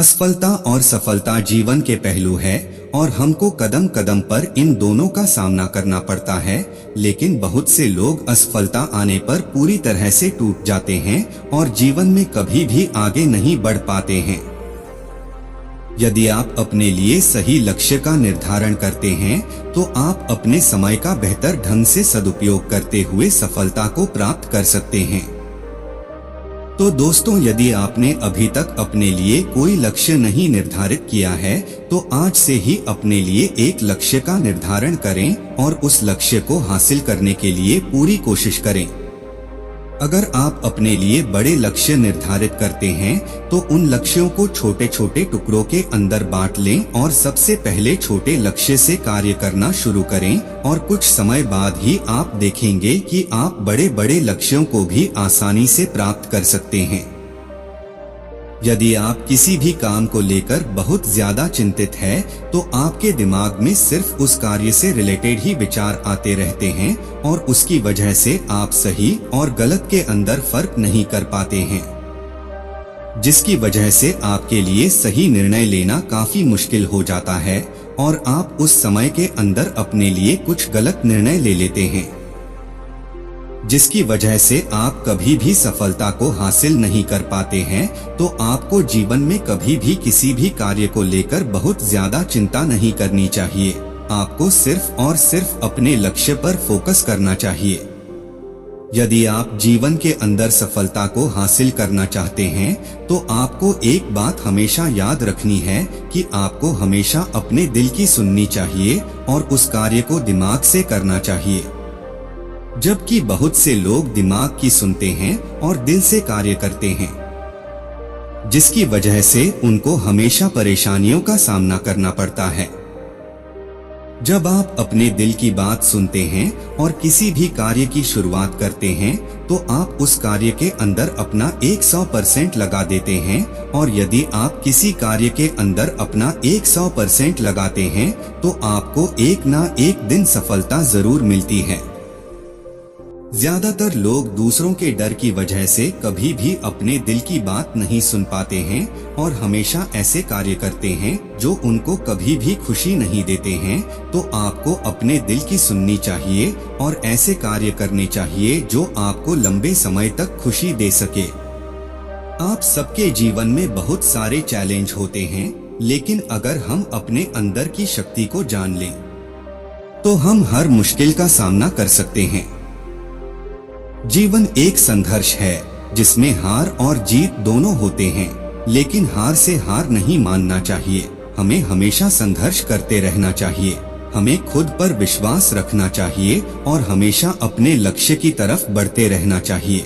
असफलता और सफलता जीवन के पहलू है और हमको कदम कदम पर इन दोनों का सामना करना पड़ता है। लेकिन बहुत से लोग असफलता आने पर पूरी तरह से टूट जाते हैं और जीवन में कभी भी आगे नहीं बढ़ पाते हैं। यदि आप अपने लिए सही लक्ष्य का निर्धारण करते हैं तो आप अपने समय का बेहतर ढंग से सदुपयोग करते हुए सफलता को प्राप्त कर सकते हैं। तो दोस्तों, यदि आपने अभी तक अपने लिए कोई लक्ष्य नहीं निर्धारित किया है तो आज से ही अपने लिए एक लक्ष्य का निर्धारण करें और उस लक्ष्य को हासिल करने के लिए पूरी कोशिश करें। अगर आप अपने लिए बड़े लक्ष्य निर्धारित करते हैं तो उन लक्ष्यों को छोटे छोटे टुकड़ों के अंदर बांट लें और सबसे पहले छोटे लक्ष्य से कार्य करना शुरू करें और कुछ समय बाद ही आप देखेंगे कि आप बड़े बड़े लक्ष्यों को भी आसानी से प्राप्त कर सकते हैं। यदि आप किसी भी काम को लेकर बहुत ज्यादा चिंतित हैं, तो आपके दिमाग में सिर्फ उस कार्य से रिलेटेड ही विचार आते रहते हैं और उसकी वजह से आप सही और गलत के अंदर फर्क नहीं कर पाते हैं, जिसकी वजह से आपके लिए सही निर्णय लेना काफी मुश्किल हो जाता है और आप उस समय के अंदर अपने लिए कुछ गलत निर्णय ले लेते हैं, जिसकी वजह से आप कभी भी सफलता को हासिल नहीं कर पाते हैं। तो आपको जीवन में कभी भी किसी भी कार्य को लेकर बहुत ज्यादा चिंता नहीं करनी चाहिए। आपको सिर्फ और सिर्फ अपने लक्ष्य पर फोकस करना चाहिए। यदि आप जीवन के अंदर सफलता को हासिल करना चाहते हैं तो आपको एक बात हमेशा याद रखनी है कि आपको हमेशा अपने दिल की सुननी चाहिए और उस कार्य को दिमाग से करना चाहिए, जबकि बहुत से लोग दिमाग की सुनते हैं और दिल से कार्य करते हैं, जिसकी वजह से उनको हमेशा परेशानियों का सामना करना पड़ता है। जब आप अपने दिल की बात सुनते हैं और किसी भी कार्य की शुरुआत करते हैं तो आप उस कार्य के अंदर अपना 100% लगा देते हैं और यदि आप किसी कार्य के अंदर अपना 100% लगाते हैं तो आपको एक ना एक दिन सफलता जरूर मिलती है। ज्यादातर लोग दूसरों के डर की वजह से कभी भी अपने दिल की बात नहीं सुन पाते हैं और हमेशा ऐसे कार्य करते हैं जो उनको कभी भी खुशी नहीं देते हैं। तो आपको अपने दिल की सुननी चाहिए और ऐसे कार्य करने चाहिए जो आपको लंबे समय तक खुशी दे सके। आप सबके जीवन में बहुत सारे चैलेंज होते हैं, लेकिन अगर हम अपने अंदर की शक्ति को जान लें तो हम हर मुश्किल का सामना कर सकते हैं। जीवन एक संघर्ष है जिसमें हार और जीत दोनों होते हैं, लेकिन हार से हार नहीं मानना चाहिए। हमें हमेशा संघर्ष करते रहना चाहिए। हमें खुद पर विश्वास रखना चाहिए और हमेशा अपने लक्ष्य की तरफ बढ़ते रहना चाहिए।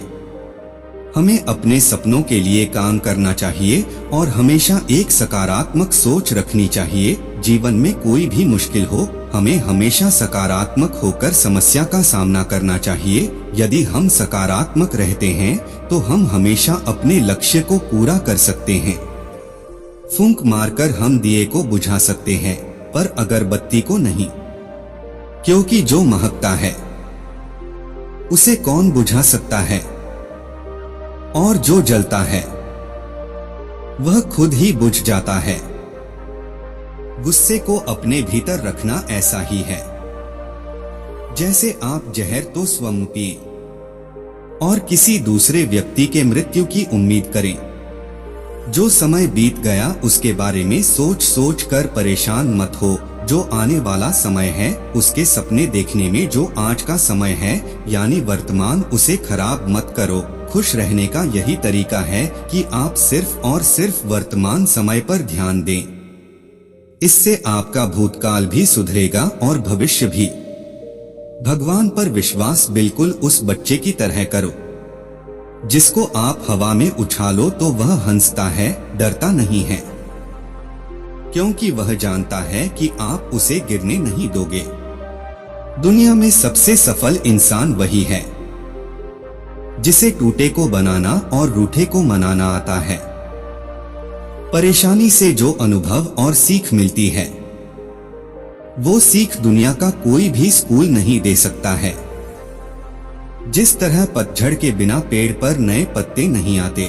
हमें अपने सपनों के लिए काम करना चाहिए और हमेशा एक सकारात्मक सोच रखनी चाहिए। जीवन में कोई भी मुश्किल हो, हमें हमेशा सकारात्मक होकर समस्या का सामना करना चाहिए। यदि हम सकारात्मक रहते हैं तो हम हमेशा अपने लक्ष्य को पूरा कर सकते हैं। फूंक मारकर हम दिए को बुझा सकते हैं पर अगरबत्ती को नहीं, क्योंकि जो महकता है उसे कौन बुझा सकता है और जो जलता है वह खुद ही बुझ जाता है। गुस्से को अपने भीतर रखना ऐसा ही है जैसे आप जहर तो स्वयं पिए और किसी दूसरे व्यक्ति के मृत्यु की उम्मीद करें। जो समय बीत गया उसके बारे में सोच सोच कर परेशान मत हो। जो आने वाला समय है उसके सपने देखने में जो आज का समय है यानी वर्तमान, उसे खराब मत करो। खुश रहने का यही तरीका है कि आप सिर्फ और सिर्फ वर्तमान समय पर ध्यान दें। इससे आपका भूतकाल भी सुधरेगा और भविष्य भी। भगवान पर विश्वास बिल्कुल उस बच्चे की तरह करो जिसको आप हवा में उछालो तो वह हंसता है, डरता नहीं है, क्योंकि वह जानता है कि आप उसे गिरने नहीं दोगे। दुनिया में सबसे सफल इंसान वही है जिसे टूटे को बनाना और रूठे को मनाना आता है। परेशानी से जो अनुभव और सीख मिलती है वो सीख दुनिया का कोई भी स्कूल नहीं दे सकता है। जिस तरह पतझड़ के बिना पेड़ पर नए पत्ते नहीं आते,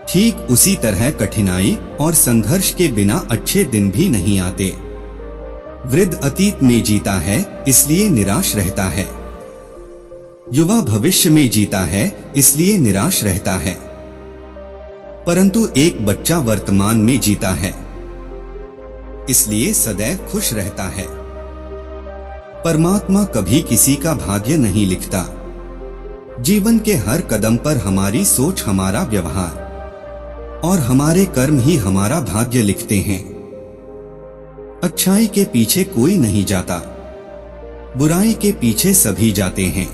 ठीक उसी तरह कठिनाई और संघर्ष के बिना अच्छे दिन भी नहीं आते। वृद्ध अतीत में जीता है इसलिए निराश रहता है। युवा भविष्य में जीता है इसलिए निराश रहता है। परंतु एक बच्चा वर्तमान में जीता है इसलिए सदैव खुश रहता है। परमात्मा कभी किसी का भाग्य नहीं लिखता। जीवन के हर कदम पर हमारी सोच, हमारा व्यवहार और हमारे कर्म ही हमारा भाग्य लिखते हैं। अच्छाई के पीछे कोई नहीं जाता, बुराई के पीछे सभी जाते हैं।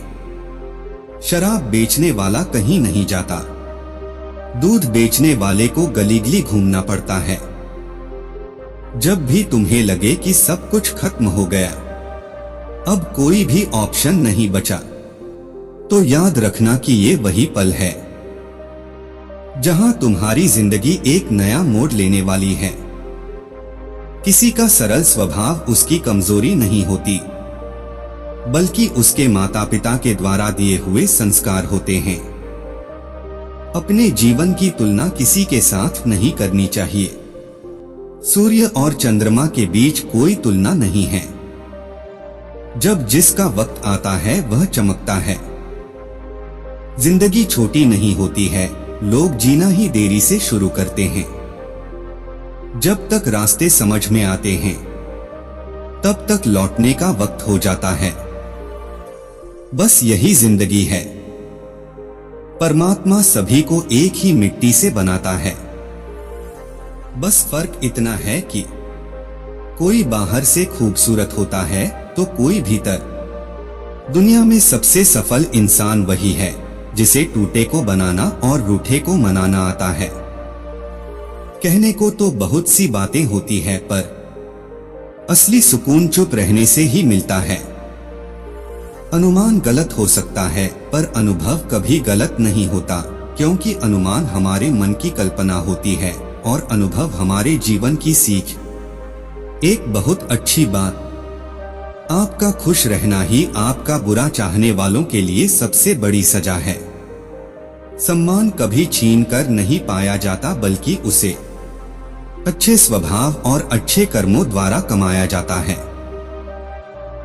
शराब बेचने वाला कहीं नहीं जाता, दूध बेचने वाले को गली गली घूमना पड़ता है। जब भी तुम्हें लगे कि सब कुछ खत्म हो गया, अब कोई भी ऑप्शन नहीं बचा, तो याद रखना कि ये वही पल है जहां तुम्हारी जिंदगी एक नया मोड़ लेने वाली है। किसी का सरल स्वभाव उसकी कमजोरी नहीं होती, बल्कि उसके माता पिता के द्वारा दिए हुए संस्कार होते हैं। अपने जीवन की तुलना किसी के साथ नहीं करनी चाहिए। सूर्य और चंद्रमा के बीच कोई तुलना नहीं है। जब जिसका वक्त आता है वह चमकता है। जिंदगी छोटी नहीं होती है, लोग जीना ही देरी से शुरू करते हैं। जब तक रास्ते समझ में आते हैं, तब तक लौटने का वक्त हो जाता है। बस यही जिंदगी है। परमात्मा सभी को एक ही मिट्टी से बनाता है। बस फर्क इतना है कि कोई बाहर से खूबसूरत होता है तो कोई भीतर। दुनिया में सबसे सफल इंसान वही है जिसे टूटे को बनाना और रूठे को मनाना आता है। कहने को तो बहुत सी बातें होती है, पर असली सुकून चुप रहने से ही मिलता है। अनुमान गलत हो सकता है, पर अनुभव कभी गलत नहीं होता, क्योंकि अनुमान हमारे मन की कल्पना होती है और अनुभव हमारे जीवन की सीख। एक बहुत अच्छी बात, आपका खुश रहना ही आपका बुरा चाहने वालों के लिए सबसे बड़ी सजा है। सम्मान कभी छीन कर नहीं पाया जाता, बल्कि उसे अच्छे स्वभाव और अच्छे कर्मों द्वारा कमाया जाता है।